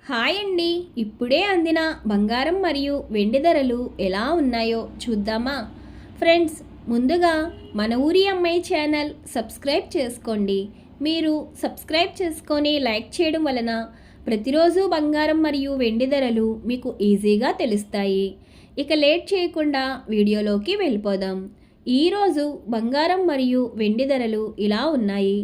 Hi అండి. ఇప్పుడే అందిన బంగారం మరియు వెండి ధరలు ఎలా ఉన్నాయో చూద్దామా? ఫ్రెండ్స్, ముందుగా మన ఊరి అమ్మాయి ఛానల్ సబ్స్క్రైబ్ చేసుకోండి. మీరు సబ్స్క్రైబ్ చేసుకొని లైక్ చేయడం వలన ప్రతిరోజు బంగారం మరియు వెండి ధరలు మీకు ఈజీగా తెలుస్తాయి. ఇక లేట్ చేయకుండా వీడియోలోకి వెళ్ళిపోదాం. ఈరోజు బంగారం మరియు వెండి ధరలు ఇలా ఉన్నాయి.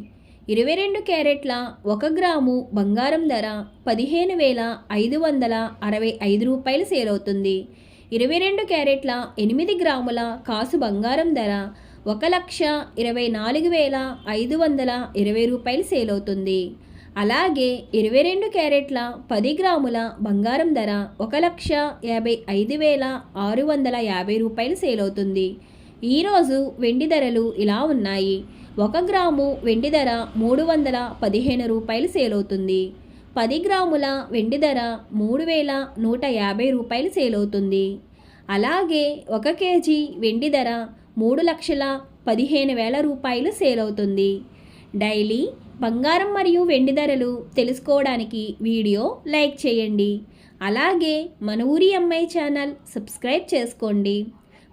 22 క్యారెట్ల 1 గ్రాము బంగారం ధర 15,565 రూపాయలు సేల్ అవుతుంది. 22 క్యారెట్ల 8 గ్రాముల కాసు బంగారం ధర 1,24,520 రూపాయలు సేల్ అవుతుంది. అలాగే 22 క్యారెట్ల 10 గ్రాముల బంగారం ధర 1,55,650 రూపాయలు సేల్ అవుతుంది. ఈరోజు వెండి ధరలు ఇలా ఉన్నాయి. 1 గ్రాము వెండి ధర 315 రూపాయలు సేల్ అవుతుంది. 10 గ్రాముల వెండి ధర 3,150 రూపాయలు సేల్ అవుతుంది. అలాగే 1 కేజీ వెండి ధర 3,15,000 రూపాయలు సేల్ అవుతుంది. డైలీ బంగారం మరియు వెండి ధరలు తెలుసుకోవడానికి వీడియో లైక్ చేయండి. అలాగే మన ఊరి అమ్మాయి ఛానల్ సబ్స్క్రైబ్ చేసుకోండి.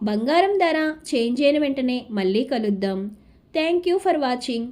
బంగారం ధర చేంజ్ అయిన వెంటనే మళ్ళీ కలుద్దాం. Thank you for watching.